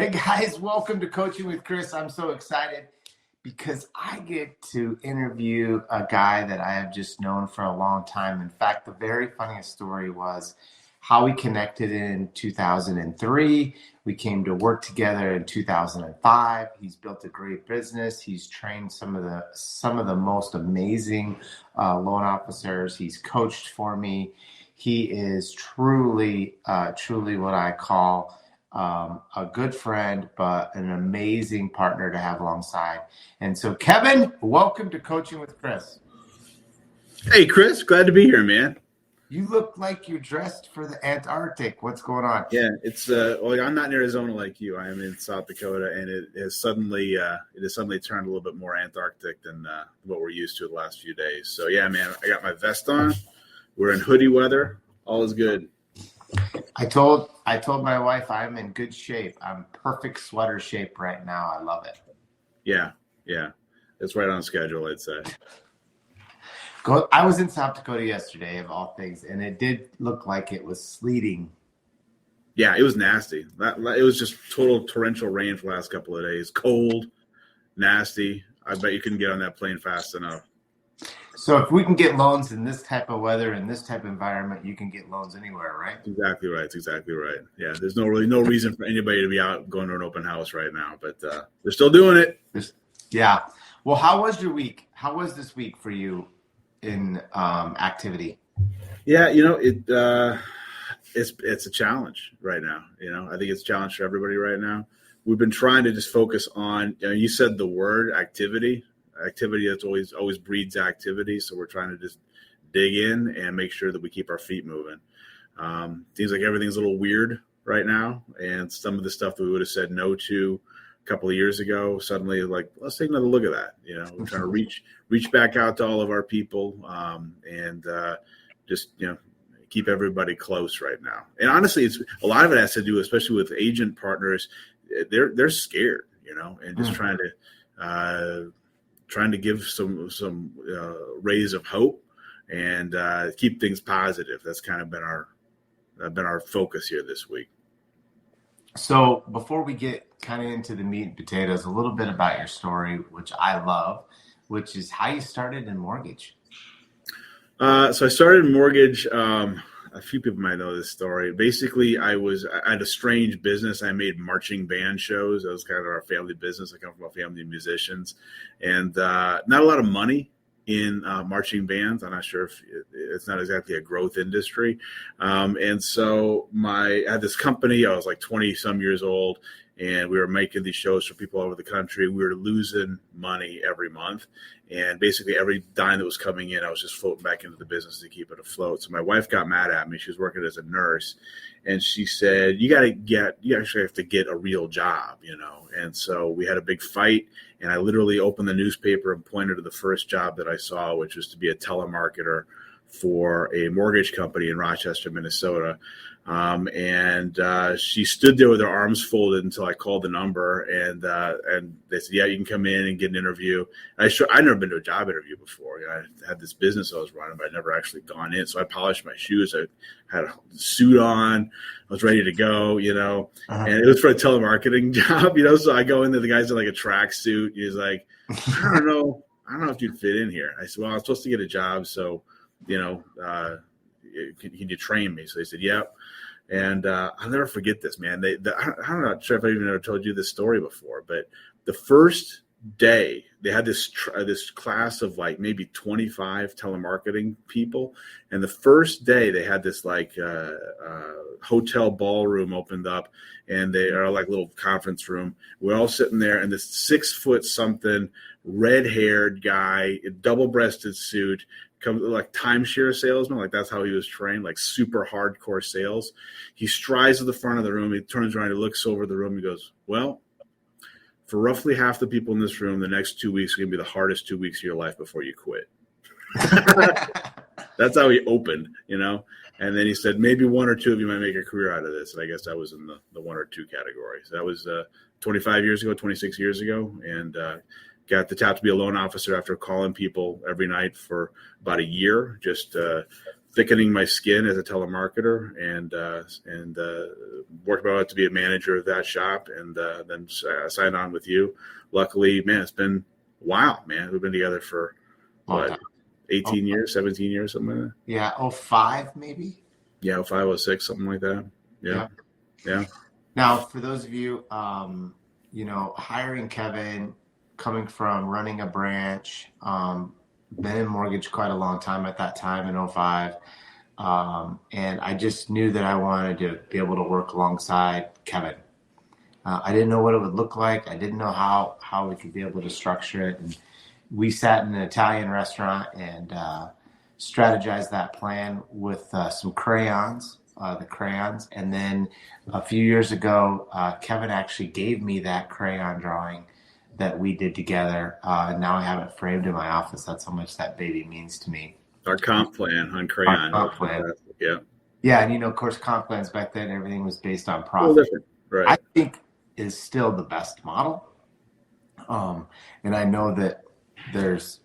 Hey guys, welcome to Coaching with Chris. I'm so excited because I get to interview a guy that I have just known for a long time. In fact, the very funniest story was how we connected in 2003. We came to work together in 2005. He's built a great business. He's trained some of the most amazing loan officers. He's coached for me. He is truly what I call a good friend, but an amazing partner to have alongside. And so, Kevin, welcome to Coaching with Chris. Hey, Chris, glad to be here, man. You look like you're dressed for the Antarctic. What's going on? Yeah, it's well, I'm not in Arizona like you. I am in South Dakota, and it has suddenly turned a little bit more Antarctic than what we're used to the last few days. So yeah, man, I got my vest on. We're in hoodie weather. All is good. I told my wife I'm in good shape. I'm perfect sweater shape right now. I love it. Yeah, it's right on schedule, I'd say. I was in South Dakota yesterday, of all things, and it did look like it was sleeting. Yeah, it was nasty. It was just total torrential rain for the last couple of days. Cold, nasty. I bet you couldn't get on that plane fast enough. So if we can get loans in this type of weather and this type of environment, you can get loans anywhere, right? Exactly right. It's exactly right. Yeah, there's no reason for anybody to be out going to an open house right now, but they're still doing it. Yeah. Well, how was your week? How was this week for you in activity? Yeah, it's a challenge right now. I think it's a challenge for everybody right now. We've been trying to just focus on. You said the word activity. Activity that's always breeds activity. So we're trying to just dig in and make sure that we keep our feet moving. Seems like everything's a little weird right now, and some of the stuff that we would have said no to a couple of years ago, suddenly like, let's take another look at that. We're trying to reach back out to all of our people, and just keep everybody close right now. And honestly, it's a lot of it has to do, especially with agent partners. They're scared, and just trying to give some rays of hope and keep things positive. That's kind of been our focus here this week. So before we get kind of into the meat and potatoes, a little bit about your story, which I love, which is how you started in mortgage. So I started in mortgage. A few people might know this story. Basically, I had a strange business. I made marching band shows. That was kind of our family business. I come from a family of musicians, and not a lot of money in marching bands. I'm not sure if it's not exactly a growth industry. And so I had this company. I was like 20 some years old, and we were making these shows for people all over the country. We were losing money every month. And basically every dime that was coming in, I was just floating back into the business to keep it afloat. So my wife got mad at me. She was working as a nurse. And she said, you actually have to get a real job, And so we had a big fight. And I literally opened the newspaper and pointed to the first job that I saw, which was to be a telemarketer for a mortgage company in Rochester, Minnesota. And she stood there with her arms folded until I called the number, and they said, yeah, you can come in and get an interview. I'd never been to a job interview before. I had this business I was running, but I'd never actually gone in. So I polished my shoes. I had a suit on. I was ready to go, and it was for a telemarketing job, So I go in there, the guy's in like a track suit. He's like, I don't know if you'd fit in here. I said, well, I'm supposed to get a job. So, can you train me? So they said, yep. And I'll never forget this, man. I'm not sure if I even ever told you this story before, but the first day they had this class of like maybe 25 telemarketing people. And the first day they had this like hotel ballroom opened up, and they are like little conference room. We're all sitting there, and this 6 foot something red-haired guy, double-breasted suit, comes like timeshare salesman, like that's how he was trained, like super hardcore sales. He strides to the front of the room. He turns around, he looks over the room. He goes, well, for roughly half the people in this room, the next 2 weeks are going to be the hardest 2 weeks of your life before you quit. That's how he opened, And then he said, maybe one or two of you might make a career out of this. And I guess I was in the one or two category. So that was 25 years ago, 26 years ago. And got the tap to be a loan officer after calling people every night for about a year, just thickening my skin as a telemarketer, and worked my way up to be a manager of that shop, and then signed on with you. Luckily, man, it's been a while, man. We've been together for what, 18 years, 17 years, something like that. Yeah, 05 maybe. Yeah, 05, 06, something like that. Yeah. Now, for those of you, hiring Kevin, coming from running a branch, been in mortgage quite a long time at that time in 05. And I just knew that I wanted to be able to work alongside Kevin. I didn't know what it would look like. I didn't know how we could be able to structure it. And we sat in an Italian restaurant and strategized that plan with some crayons, And then a few years ago, Kevin actually gave me that crayon drawing that we did together. Now I have it framed in my office. That's how much that baby means to me. Our comp plan on crayon. Comp plan. Yeah. Yeah, and of course, comp plans back then, everything was based on profit. Well, different. Right. I think is still the best model. And I know that there's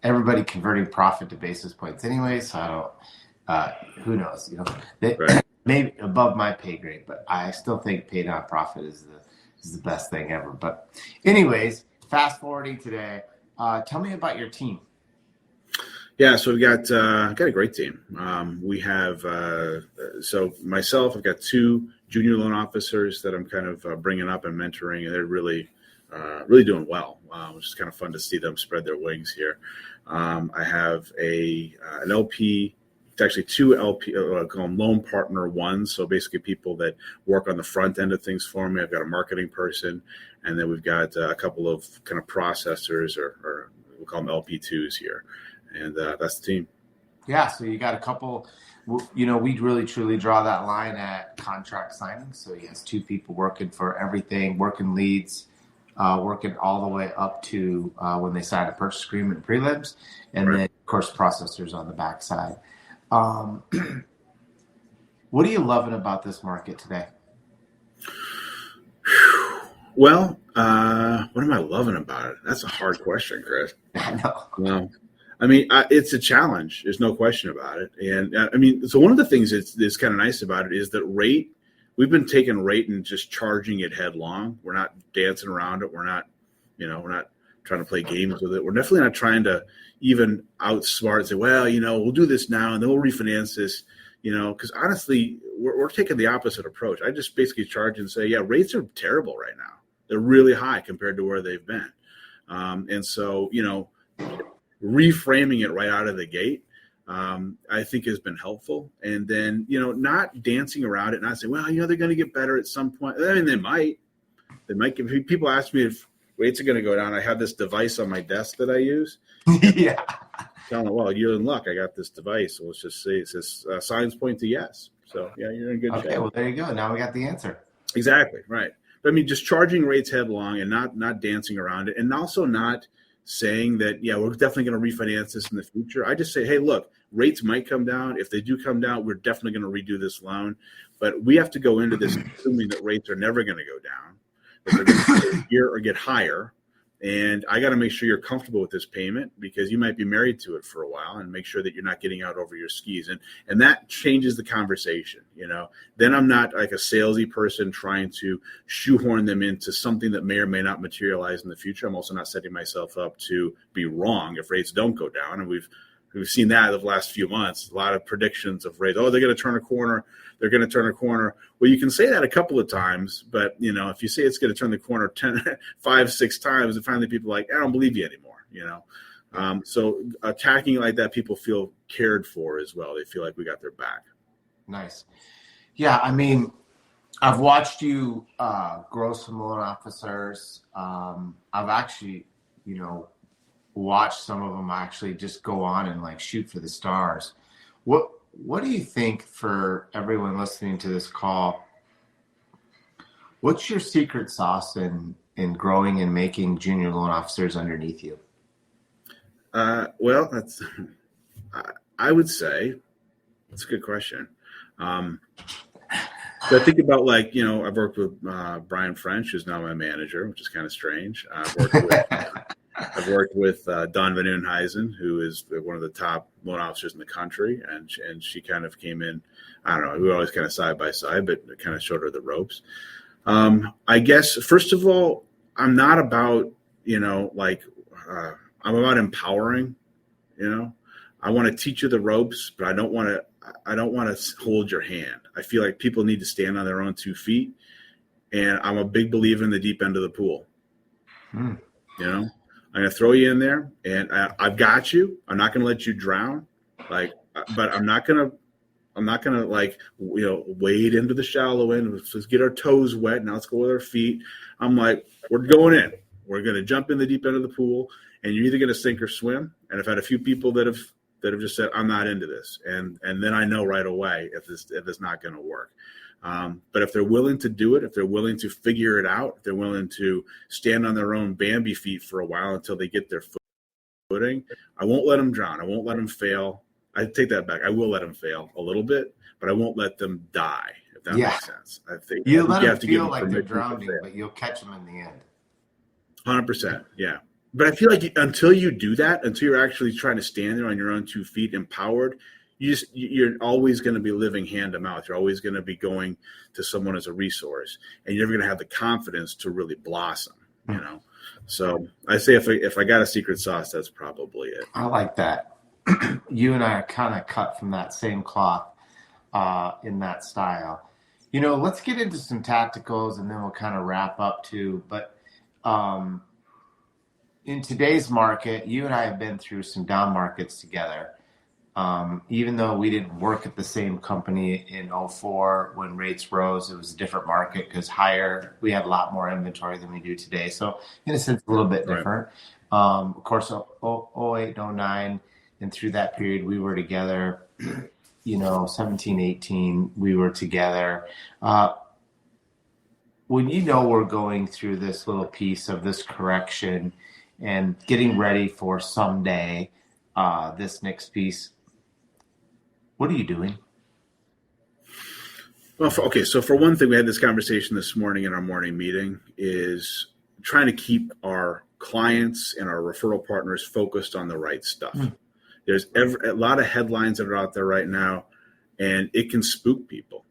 everybody converting profit to basis points anyway, so I don't, who knows, right. Maybe above my pay grade, but I still think paid on profit is the best thing ever. But anyways, fast forwarding today, tell me about your team. Yeah, so we've got a great team. We have, so myself, I've got 2 junior loan officers that I'm kind of bringing up and mentoring, and they're really doing well, which is kind of fun to see them spread their wings here. I have an LP, it's actually 2 LP, call them loan partner ones. So basically people that work on the front end of things for me. I've got a marketing person, and then we've got a couple of kind of processors, or we'll call them LP2s here. And that's the team. Yeah, so you got a couple, we really truly draw that line at contract signing. So he has 2 people working for everything, working leads, working all the way up to when they sign a purchase agreement and prelims, and then, of course, processors on the backside. What are you loving about this market today? Well, what am I loving about it? That's a hard question, Chris. I know. Well, I mean, it's a challenge. There's no question about it. And so one of the things that's kind of nice about it is that rate, we've been taking rate and just charging it headlong. We're not dancing around it. We're not trying to play games with it. We're definitely not trying to even outsmart and say, well, we'll do this now and then we'll refinance this, because honestly, we're taking the opposite approach. I just basically charge and say, yeah, rates are terrible right now. They're really high compared to where they've been. And so, reframing it right out of the gate, I think has been helpful. And then, not dancing around it, not saying, well, they're going to get better at some point. I mean, they might. If people ask me if rates are going to go down, I have this device on my desk that I use. Yeah. Telling them, well, you're in luck. I got this device. So let's just say it says signs point to yes. So, yeah, you're in good shape. Okay, well, there you go. Now we got the answer. Exactly, right. But I mean, just charging rates headlong and not dancing around it, and also not saying that, yeah, we're definitely going to refinance this in the future. I just say, hey, look, rates might come down. If they do come down, we're definitely going to redo this loan. But we have to go into this assuming that rates are never going to go down, that they're going to stay here or get higher. And I got to make sure you're comfortable with this payment, because you might be married to it for a while, and make sure that you're not getting out over your skis. And that changes the conversation, Then I'm not like a salesy person trying to shoehorn them into something that may or may not materialize in the future. I'm also not setting myself up to be wrong if rates don't go down. And we've seen that over the last few months, a lot of predictions of rates. Oh, they're going to turn a corner. They're going to turn a corner. Well, you can say that a couple of times, but, if you say it's going to turn the corner 5, 6 times, and finally people are like, I don't believe you anymore, So attacking like that, people feel cared for as well. They feel like we got their back. Nice. Yeah, I mean, I've watched you grow some loan officers. I've actually, watched some of them actually just go on and shoot for the stars. What do you think, for everyone listening to this call, what's your secret sauce in growing and making junior loan officers underneath you? Well, I would say that's a good question. So I think about I've worked with Brian French, who's now my manager, which is kind of strange. I've worked with I've worked with Dawn Van Nieuwenhuizen, who is one of the top loan officers in the country, and she kind of came in. I don't know. We were always kind of side by side, but kind of showed her the ropes. I guess first of all, I'm not about I'm about empowering. I want to teach you the ropes, but I don't want to hold your hand. I feel like people need to stand on their own 2 feet, and I'm a big believer in the deep end of the pool. I'm going to throw you in there, and I've got you. I'm not going to let you drown, but I'm not going to wade into the shallow end. Let's get our toes wet. Now let's go with our feet. I'm like, we're going in. We're going to jump in the deep end of the pool, and you're either going to sink or swim. And I've had a few people that have just said, I'm not into this. And then I know right away if it's not going to work. But if they're willing to do it, if they're willing to figure it out, if they're willing to stand on their own Bambi feet for a while until they get their footing, I won't let them drown. I won't let them fail. I take that back. I will let them fail a little bit, but I won't let them die, if that makes sense. I think you let them have to feel give like they're drowning, but you'll catch them in the end. 100%, yeah. But I feel like until you do that, until you're actually trying to stand there on your own 2 feet, empowered, you're always going to be living hand to mouth. You're always going to be going to someone as a resource, and you're never going to have the confidence to really blossom. So I say if I got a secret sauce, that's probably it. I like that. You and I are kind of cut from that same cloth in that style. Let's get into some tacticals, and then we'll kind of wrap up too. But in today's market, you and I have been through some down markets together. Even though we didn't work at the same company in 2004 when rates rose, it was a different market because we had a lot more inventory than we do today. So in a sense, a little bit different. Right. Of course, 2008, 2009, and through that period, we were together, 17, 18, we were together. When we're going through this little piece of this correction and getting ready for someday this next piece, what are you doing? Well, so for one thing, we had this conversation this morning in our morning meeting, is trying to keep our clients and our referral partners focused on the right stuff. There's a lot of headlines that are out there right now, and it can spook people.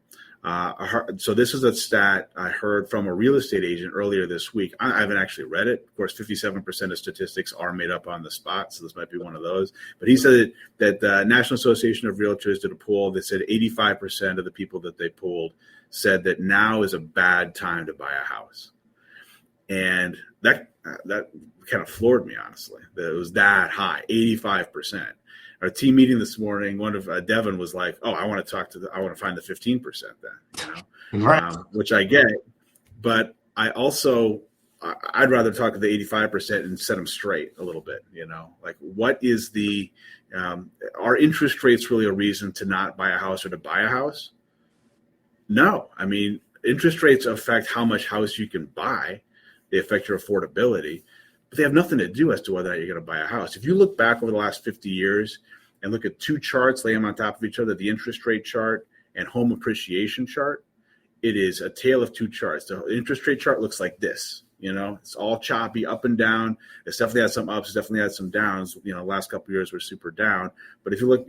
So this is a stat I heard from a real estate agent earlier this week. I haven't actually read it. Of course, 57% of statistics are made up on the spot, so this might be one of those. But he said that the National Association of Realtors did a poll that said 85% of the people that they polled said that now is a bad time to buy a house. And that kind of floored me, honestly, that it was that high, 85%. Our team meeting this morning, one of Devin was like, "Oh, I want to find the 15% then," right? Which I get, but I'd rather talk to the 85% and set them straight a little bit. Like what is are interest rates really a reason to not buy a house or to buy a house? No, I mean interest rates affect how much house you can buy. They affect your affordability. But they have nothing to do as to whether or not you're going to buy a house. If you look back over the last 50 years and look at two charts, lay them on top of each other, the interest rate chart and home appreciation chart, it is a tale of two charts. The interest rate chart looks like this. It's all choppy, up and down. It's definitely had some ups, definitely had some downs. The last couple of years were super down. But if you look,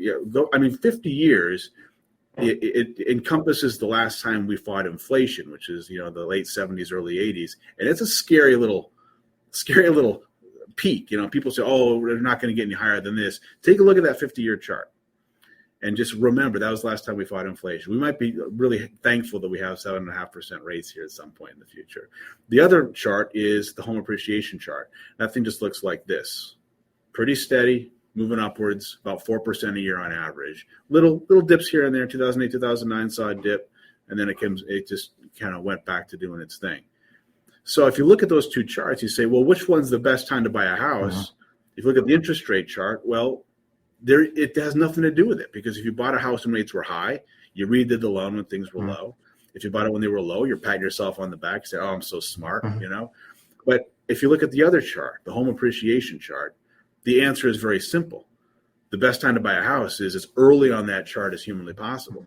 50 years, it encompasses the last time we fought inflation, which is, the late 70s, early 80s. And it's a scary little peak. People say, oh, we're not going to get any higher than this. Take a look at that 50-year chart and just remember that was the last time we fought inflation. We might be really thankful that we have 7.5% rates here at some point in the future. The other chart is the home appreciation chart. That thing just looks like this. Pretty steady, moving upwards, about 4% a year on average. Little dips here and there. 2008, 2009 saw a dip, and then it just kind of went back to doing its thing. So if you look at those two charts, you say, well, which one's the best time to buy a house? Uh-huh. If you look at the interest rate chart, well, it has nothing to do with it, because if you bought a house when rates were high, you redid the loan when things were low. If you bought it when they were low, you're patting yourself on the back, say, oh, I'm so smart, But if you look at the other chart, the home appreciation chart, the answer is very simple. The best time to buy a house is as early on that chart as humanly possible,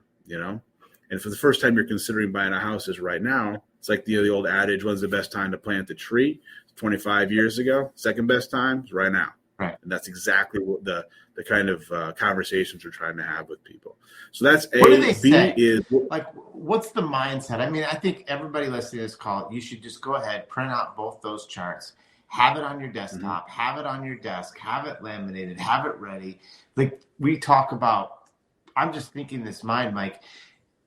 And for the first time you're considering buying a house is right now. It's like the old adage, when's the best time to plant the tree? 25 years ago. Second best time is right now. Right. And that's exactly what the kind of conversations we're trying to have with people. So that's A. What do they B say? is, like, what's the mindset? I mean, I think everybody listening to this call, you should just go ahead, print out both those charts, have it on your desktop, have it on your desk, have it laminated, have it ready. Like we talk about, I'm just thinking this mind, Mike,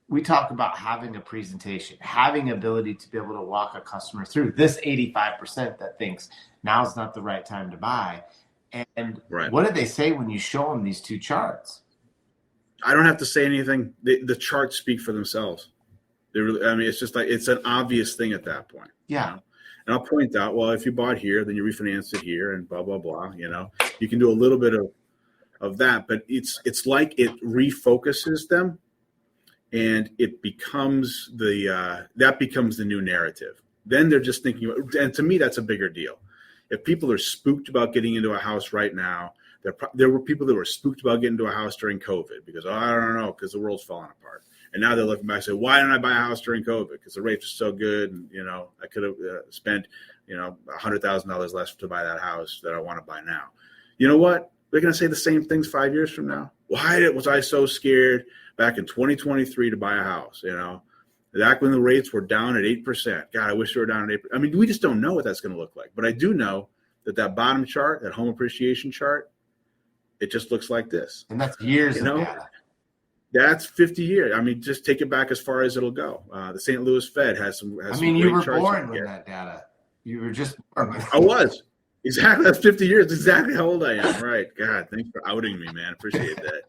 we talk about having a presentation, having ability to be able to walk a customer through this 85% that thinks now's not the right time to buy. And what do they say when you show them these two charts? I don't have to say anything. The charts speak for themselves. It's just like, it's an obvious thing at that point. Yeah. You know? And I'll point out, well, if you bought here, then you refinance it here and blah, blah, blah. You know, you can do a little bit of that, but it's like it refocuses them. And it becomes that becomes the new narrative. Then they're just thinking, and to me, that's a bigger deal. If people are spooked about getting into a house right now, there were people that were spooked about getting into a house during COVID because, I don't know, because the world's falling apart. And now they're looking back and say, why didn't I buy a house during COVID? Because the rates are so good, and I could have spent $100,000 less to buy that house that I want to buy now. You know what? They're going to say the same things 5 years from now. Why was I so scared back in 2023 to buy a house? Back when the rates were down at 8%. God, I wish they were down at 8%. I mean, we just don't know what that's going to look like. But I do know that bottom chart, that home appreciation chart, it just looks like this. And that's years of data. That's 50 years. I mean, just take it back as far as it'll go. The St. Louis Fed has some. You were born with that data. You were just born with I was. Exactly. That's 50 years. Exactly how old I am. Right. God, thanks for outing me, man. Appreciate that.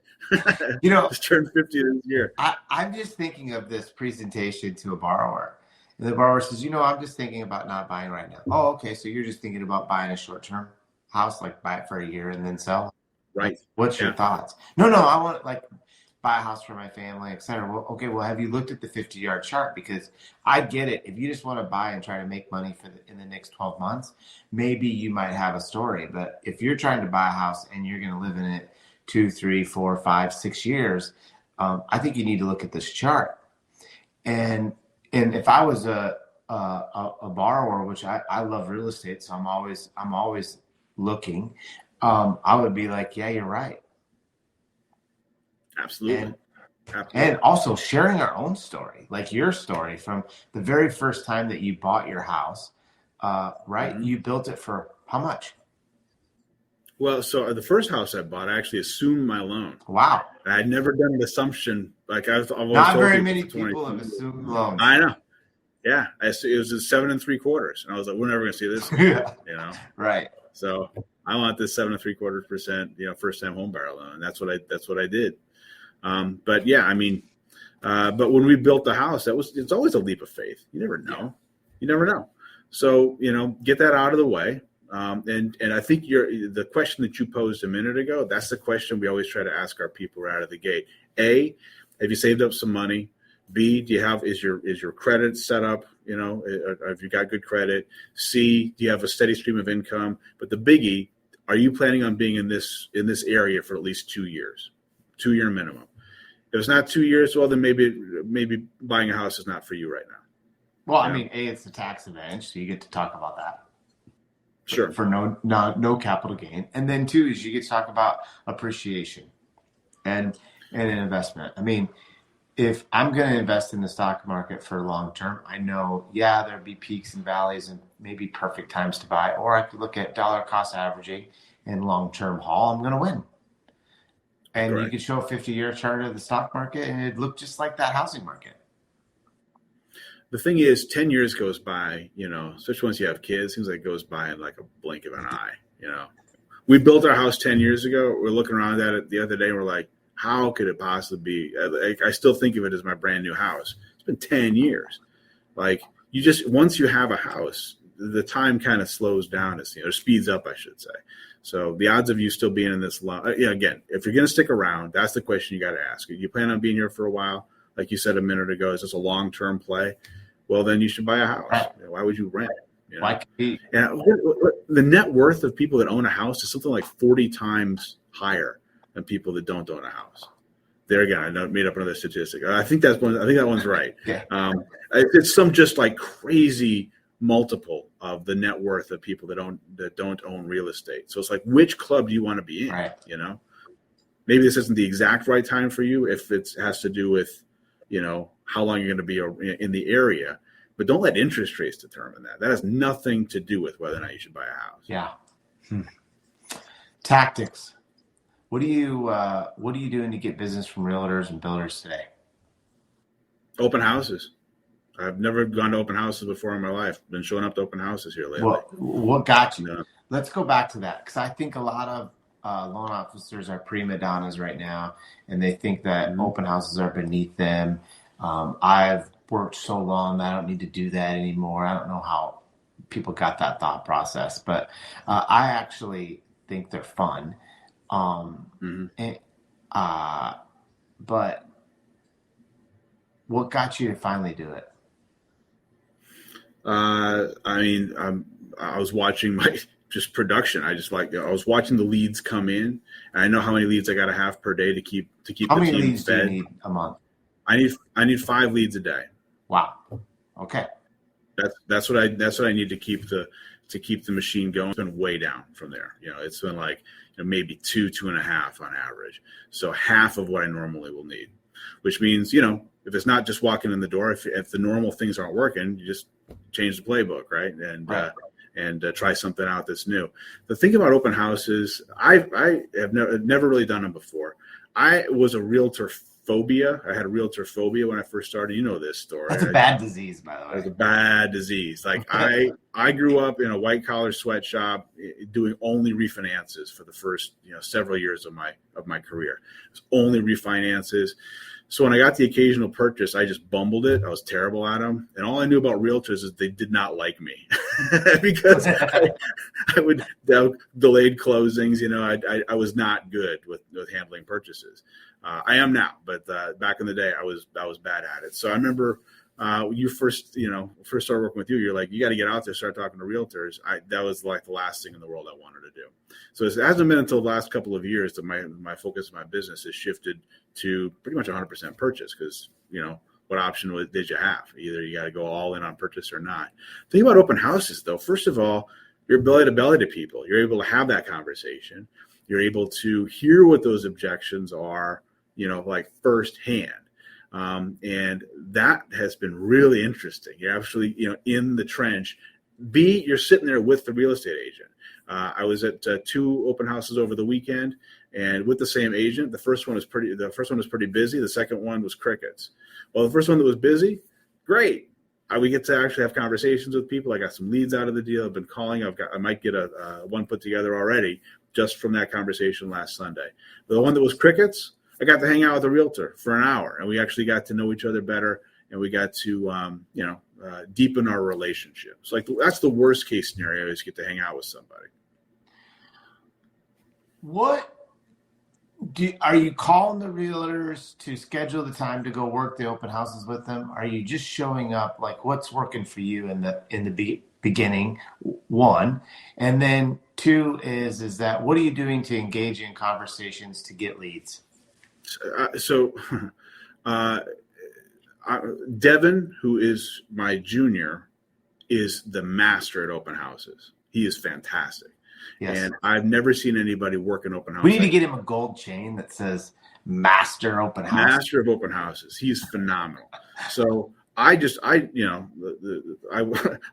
Just turned 50 this year. I'm just thinking of this presentation to a borrower. And the borrower says, I'm just thinking about not buying right now. Oh, okay. So you're just thinking about buying a short-term house, like buy it for a year and then sell? Right. What's your thoughts? No, I want to buy a house for my family, et cetera. Well, okay. Well, have you looked at the 50-yard chart? Because I get it. If you just want to buy and try to make money in the next 12 months, maybe you might have a story. But if you're trying to buy a house and you're going to live in it 2, 3, 4, 5, 6 years, I think you need to look at this chart. And if I was a borrower, which I love real estate, so I'm always looking, I would be like, yeah, you're right. Absolutely. And also sharing our own story, like your story from the very first time that you bought your house, right? Mm-hmm. You built it for how much? Well, so the first house I bought, I actually assumed my loan. Wow. I had never done an assumption. Like I've always not very many people have assumed loans. I know. Yeah. It was a 7 3/4. And I was like, we're never going to see this. Yeah. Right. So I want this 7 3/4%, first time home buyer loan. And that's what I did. But yeah, but when we built the house, it's always a leap of faith. You never know. You never know. So, get that out of the way. And I think the question that you posed a minute ago, that's the question we always try to ask our people right out of the gate. A, have you saved up some money? B, is your credit set up? Have you got good credit? C, do you have a steady stream of income? But the biggie, are you planning on being in this area for at least 2 years, 2-year minimum? If it's not 2 years, well, then maybe buying a house is not for you right now. Well, A, it's a tax advantage, so you get to talk about that. Sure. For no capital gain. And then 2 is you get to talk about appreciation and an investment. If I'm going to invest in the stock market for long term, I know, there'd be peaks and valleys and maybe perfect times to buy, or I could look at dollar cost averaging and long-term haul. I'm going to win. And correct. You could show a 50-year chart of the stock market and it'd look just like that housing market. The thing is, 10 years goes by, especially once you have kids, it seems like it goes by in like a blink of an eye, We built our house 10 years ago. We're looking around at it the other day and we're like, how could it possibly be? I still think of it as my brand new house. It's been 10 years. Like once you have a house, the time kind of slows down, or speeds up, I should say. So the odds of you still being in this long, again, if you're going to stick around, that's the question you got to ask. If you plan on being here for a while, like you said a minute ago, is this a long-term play? Well, then you should buy a house. Why would you rent? The net worth of people that own a house is something like 40 times higher than people that don't own a house. There again, I made up another statistic. I think that's one. I think that one's right. Yeah. It's some just like crazy multiple of the net worth of people that don't own real estate. So it's like, which club do you want to be in? Right. You know, maybe this isn't the exact right time for you if it has to do with, you know, how long you're going to be in the area. But don't let interest rates determine that. That has nothing to do with whether or not you should buy a house. Yeah. Tactics. What are you doing to get business from realtors and builders today? Open houses. I've never gone to open houses before in my life. Been showing up to open houses here lately. Well, what got you? No. Let's go back to that, because I think a lot of loan officers are prima donnas right now, and they think that open houses are beneath them. I've worked so long that I don't need to do that anymore. I don't know how people got that thought process, but I actually think they're fun. But what got you to finally do it? I mean, I was watching my just production. I was watching the leads come in, and I know how many leads I got to have per day to keep How the many team leads fed. do you need a month? I need 5 leads a day. Wow. Okay. That's what I need to keep the machine going. It's been way down from there. You know, it's been like, you know, maybe 2.5 on average. So half of what I normally will need, which means, you know, if it's not just walking in the door, if the normal things aren't working, you just change the playbook, right? And try something out that's new. The thing about open houses, I have never really done them before. I was a realtor phobia. I had a realtor phobia when I first started. You know this story. That's a bad disease, by the way. It's a bad disease. Like I grew up in a white collar sweatshop doing only refinances for the first, you know, several years of my career. It was only refinances. So when I got the occasional purchase, I just bumbled it. I was terrible at them. And all I knew about realtors is they did not like me because I would delayed closings. You know, I was not good with handling purchases. I am now, but back in the day, I was bad at it. So I remember you first started working with you. You're like, you got to get out there, start talking to realtors. That was like the last thing in the world I wanted to do. So it hasn't been until the last couple of years that my focus of my business has shifted to pretty much 100% purchase, because, you know, what option did you have? Either you got to go all in on purchase or not. The thing about open houses, though, first of all, you're belly to belly to people. You're able to have that conversation. You're able to hear what those objections are, you know, like firsthand. And that has been really interesting. You're actually, you know, in the trench. You're sitting there with the real estate agent. I was at 2 open houses over the weekend, and with the same agent. The first one was pretty busy. The second one was crickets. Well, the first one that was busy, great. We get to actually have conversations with people. I got some leads out of the deal. I've been calling. I might get a one put together already just from that conversation last Sunday. The one that was crickets, I got to hang out with a realtor for an hour, and we actually got to know each other better, and we got to, deepen our relationship. So like that's the worst case scenario, is get to hang out with somebody. Are you calling the realtors to schedule the time to go work the open houses with them? Are you just showing up? Like, what's working for you in the beginning? 1, and then 2 is that what are you doing to engage in conversations to get leads? Devin, who is my junior, is the master at open houses. He is fantastic. Yes. And I've never seen anybody work an open house. We need to get him a gold chain that says Master Open House. Master of Open Houses. He's phenomenal. So I'm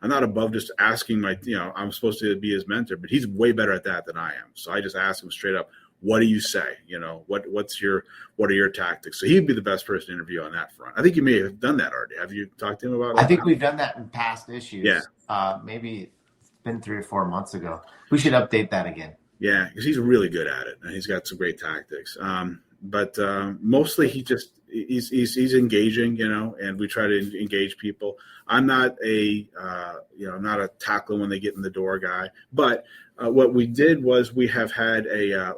not above just asking I'm supposed to be his mentor, but he's way better at that than I am. So I just ask him straight up, what do you say? You know, what are your tactics? So he'd be the best person to interview on that front. I think you may have done that already. Have you talked to him about it? I think we've done that in past issues. Yeah. Maybe it's been 3 or 4 months ago. We should update that again. Yeah, because he's really good at it, and he's got some great tactics. But mostly he's engaging, you know, and we try to engage people. I'm not not a tackle when they get in the door guy, but what we did was we have had a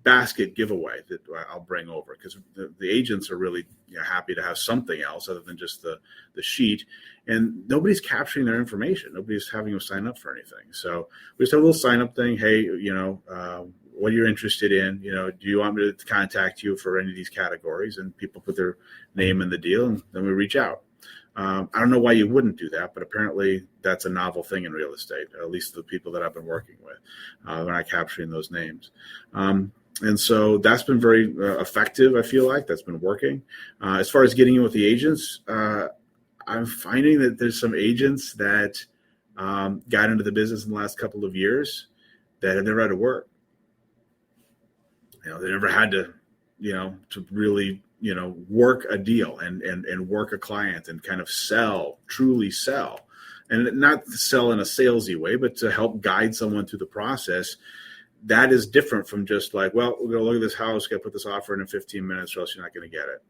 basket giveaway that I'll bring over, because the agents are really happy to have something else other than just the sheet, and nobody's capturing their information. Nobody's having them sign up for anything. So we just have a little sign up thing. Hey, what you're interested in. Do you want me to contact you for any of these categories? And people put their name in the deal, and then we reach out. I don't know why you wouldn't do that, but apparently that's a novel thing in real estate, at least the people that I've been working with. They're not capturing those names. And so that's been very effective, I feel like. That's been working. As far as getting in with the agents, I'm finding that there's some agents that got into the business in the last couple of years that have never had to work. They never had to, to really, work a deal and work a client and kind of truly sell. And not sell in a salesy way, but to help guide someone through the process. That is different from just like, well, we're going to look at this house, got to put this offer in 15 minutes or else you're not going to get it.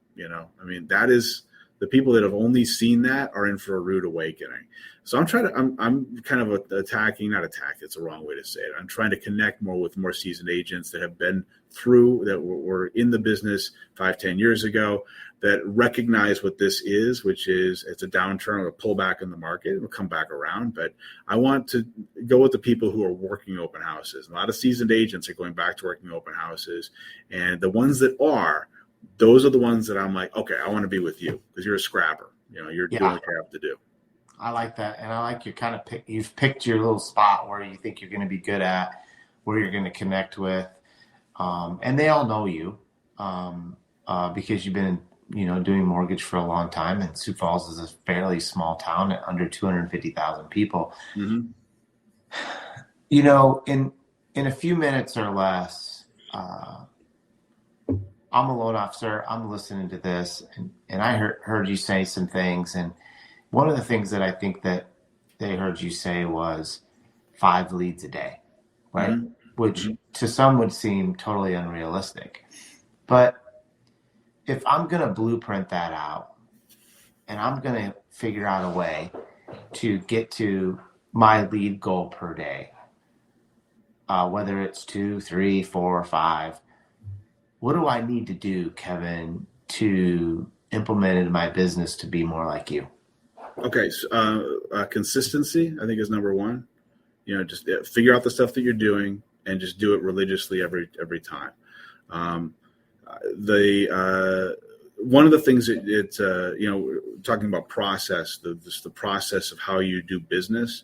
That is the people that have only seen that are in for a rude awakening. So I'm kind of it's the wrong way to say it. I'm trying to connect more with more seasoned agents that have been through, that were in the business 5-10 years ago, that recognize what this is, which is it's a downturn, a pullback in the market. It'll come back around, but I want to go with the people who are working open houses. A lot of seasoned agents are going back to working open houses, and the ones that are, those are the ones that I'm like, okay, I want to be with you because you're a scrapper. You're doing what you have to do. I like that, and I like you've picked your little spot where you think you're going to be good at, where you're going to connect with, and they all know you because you've been doing mortgage for a long time, and Sioux Falls is a fairly small town at under 250,000 people. Mm-hmm. In a few minutes or less, I'm a loan officer. I'm listening to this, and I heard you say some things. And one of the things that I think that they heard you say was 5 leads a day, right? Mm-hmm. Which to some would seem totally unrealistic. But if I'm going to blueprint that out and I'm going to figure out a way to get to my lead goal per day, whether it's 2, 3, 4, or 5, what do I need to do, Kevin, to implement in my business to be more like you? Okay. So, consistency, I think, is number one. Just figure out the stuff that you're doing and just do it religiously every time. One of the things that talking about process, the process of how you do business,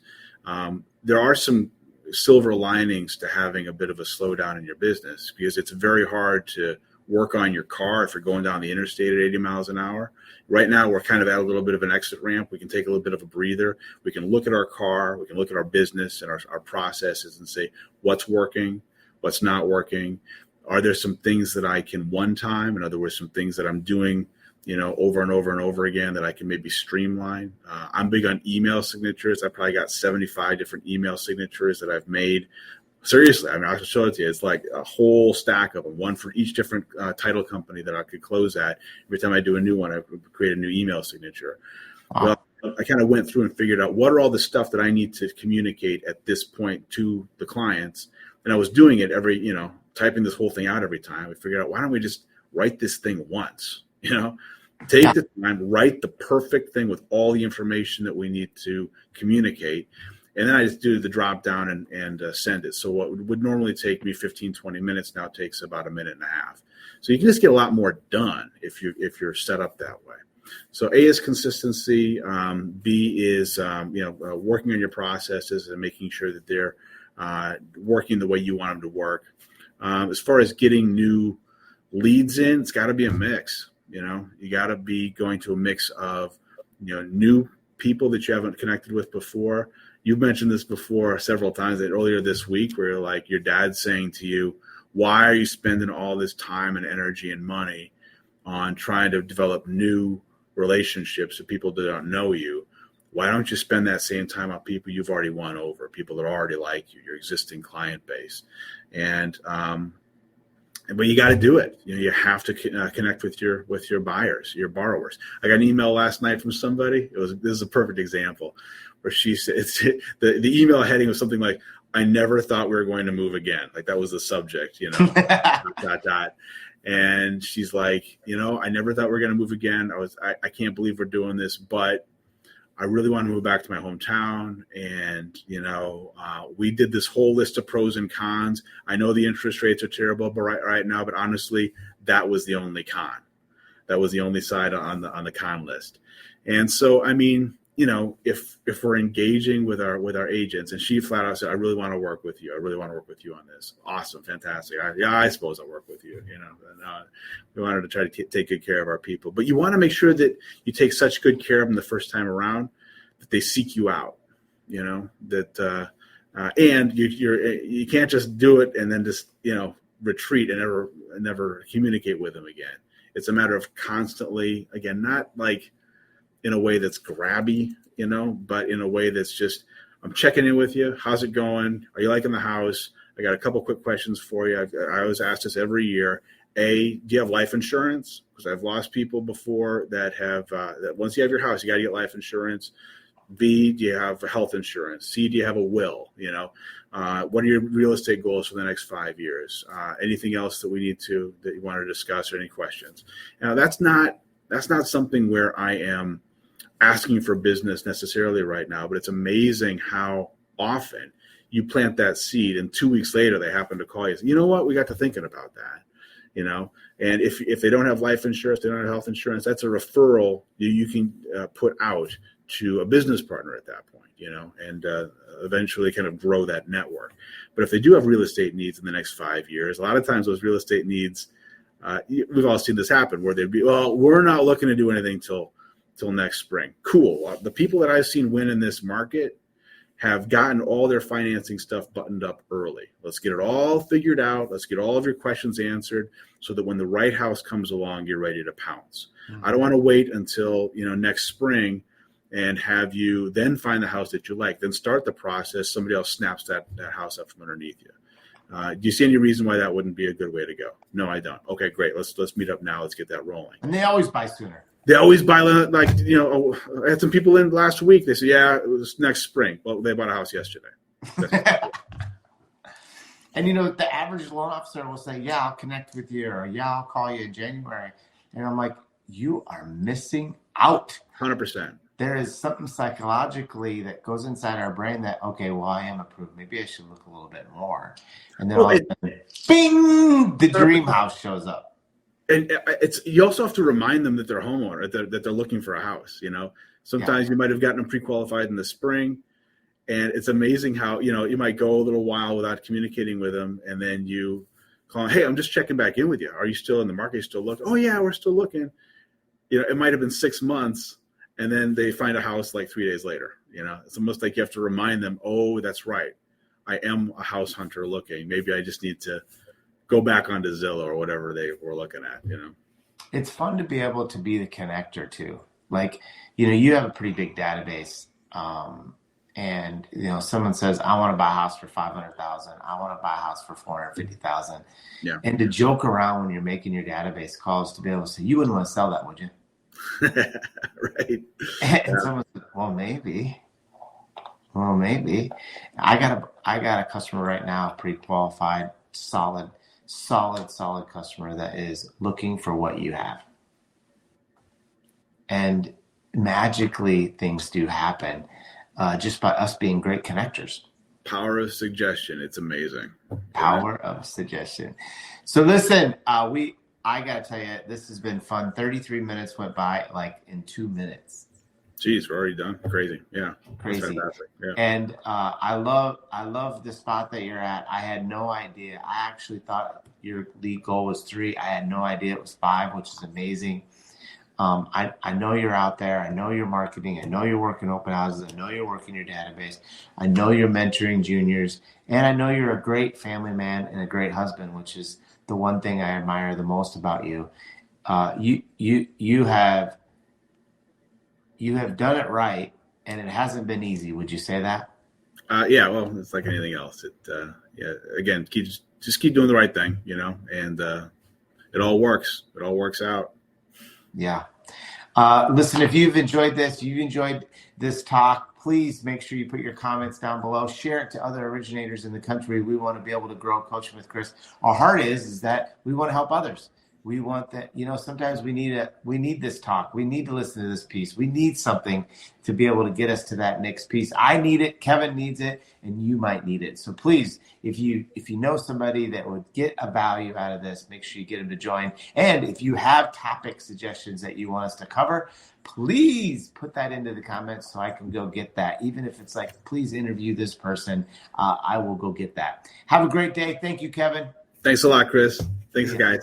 there are some silver linings to having a bit of a slowdown in your business, because it's very hard to work on your car if you're going down the interstate at 80 miles an hour. Right now, we're kind of at a little bit of an exit ramp. We can take a little bit of a breather. We can look at our car. We can look at our business and our processes and say what's working, what's not working. Are there some things that I can one time? In other words, some things that I'm doing, over and over and over again that I can maybe streamline. I'm big on email signatures. I probably got 75 different email signatures that I've made. Seriously, I'll show it to you. It's like a whole stack of them, one for each different title company that I could close at. Every time I do a new one, I create a new email signature. Wow. Well, I kind of went through and figured out what are all the stuff that I need to communicate at this point to the clients. And I was doing it typing this whole thing out every time. We figured out, why don't we just write this thing once? Take the time, write the perfect thing with all the information that we need to communicate. And then I just do the drop down and send it. So what would normally take me 15, 20 minutes now takes about a minute and a half. So you can just get a lot more done if you're set up that way. So A is consistency. B is working on your processes and making sure that they're working the way you want them to work. As far as getting new leads in, it's got to be a mix. You got to be going to a mix of new people that you haven't connected with before. You've mentioned this before several times, that earlier this week, where like your dad's saying to you, why are you spending all this time and energy and money on trying to develop new relationships with people that don't know you? Why don't you spend that same time on people you've already won over, people that already like you, your existing client base? But you got to do it. You have to connect with your buyers, your borrowers. I got an email last night from somebody. This is a perfect example, where she said the email heading was something like, "I never thought we were going to move again." Like that was the subject, dot. And she's like, I never thought we were going to move again. I can't believe we're doing this, but I really want to move back to my hometown. And, we did this whole list of pros and cons. I know the interest rates are terrible but right now, but honestly, that was the only con. That was the only side on the con list. And so, I mean, if we're engaging with our agents, and she flat out said, I really want to work with you. I really want to work with you on this. Awesome. Fantastic. I suppose I'll work with you. We wanted to try to take good care of our people, but you want to make sure that you take such good care of them the first time around that they seek you out, and you can't just do it and then just, retreat and never communicate with them again. It's a matter of constantly, again, not like in a way that's grabby, but in a way that's just, I'm checking in with you. How's it going? Are you liking the house? I got a couple quick questions for you. I always ask this every year. A, do you have life insurance? Because I've lost people before that have, that once you have your house, you got to get life insurance. B, do you have health insurance? C, do you have a will? What are your real estate goals for the next 5 years? Anything else that you want to discuss, or any questions? Now, that's not something where I am asking for business necessarily right now, but it's amazing how often you plant that seed and 2 weeks later they happen to call you and say, you know what, we got to thinking about that. And if they don't have life insurance, they don't have health insurance, that's a referral you can put out to a business partner at that point, and eventually kind of grow that network. But if they do have real estate needs in the next 5 years, a lot of times those real estate needs, we've all seen this happen where they'd be, well, we're not looking to do anything till next spring. Cool. The people that I've seen win in this market have gotten all their financing stuff buttoned up early. Let's get it all figured out. Let's get all of your questions answered so that when the right house comes along, you're ready to pounce. Mm-hmm. I don't want to wait until, next spring and have you then find the house that you like, then start the process. Somebody else snaps that house up from underneath you. Do you see any reason why that wouldn't be a good way to go? No, I don't. Okay, great. Let's meet up now. Let's get that rolling. And they always buy sooner. They always buy, like, I had some people in last week. They said, yeah, it was next spring. Well, they bought a house yesterday. And, the average loan officer will say, yeah, I'll connect with you, or yeah, I'll call you in January. And I'm like, you are missing out. 100%. There is something psychologically that goes inside our brain that, okay, well, I am approved. Maybe I should look a little bit more. And then all of a sudden, bing, the dream house shows up. And you also have to remind them that they're a homeowner, that they're looking for a house. Sometimes you might have gotten them pre-qualified in the spring, and it's amazing how you might go a little while without communicating with them, and then you call them, hey, I'm just checking back in with you. Are you still in the market? Are you still looking? Oh yeah, we're still looking. It might have been 6 months, and then they find a house like 3 days later. It's almost like you have to remind them, oh, that's right, I am a house hunter looking. Maybe I just need to go back onto Zillow or whatever they were looking at, It's fun to be able to be the connector too. Like, you have a pretty big database. And, someone says, I want to buy a house for $500,000. I want to buy a house for $450,000. Yeah. And to joke around when you're making your database calls to be able to say, you wouldn't want to sell that, would you? Right. And someone said, well, maybe. I got a customer right now, pre-qualified, solid customer that is looking for what you have. And magically things do happen just by us being great connectors. Power of suggestion. It's amazing. Power of suggestion. So listen, I got to tell you, this has been fun. 33 minutes went by like in 2 minutes. Geez, we're already done. Crazy. Yeah. Crazy. Yeah. And I love the spot that you're at. I had no idea. I actually thought your lead goal was 3. I had no idea it was 5, which is amazing. I know you're out there. I know you're marketing. I know you're working open houses. I know you're working your database. I know you're mentoring juniors. And I know you're a great family man and a great husband, which is the one thing I admire the most about you. You have done it right, and it hasn't been easy. Would you say that? Yeah, well, it's like anything else. Again, just keep doing the right thing, and it all works. It all works out. Yeah. Listen, if you've enjoyed this talk, please make sure you put your comments down below. Share it to other originators in the country. We want to be able to grow Coaching with Chris. Our heart is that we want to help others. We want that. Sometimes we need this talk. We need to listen to this piece. We need something to be able to get us to that next piece. I need it. Kevin needs it, and you might need it. So please, if you know somebody that would get a value out of this, make sure you get them to join. And if you have topic suggestions that you want us to cover, please put that into the comments so I can go get that. Even if it's like, please interview this person, I will go get that. Have a great day. Thank you, Kevin. Thanks a lot, Chris. Thanks, guys.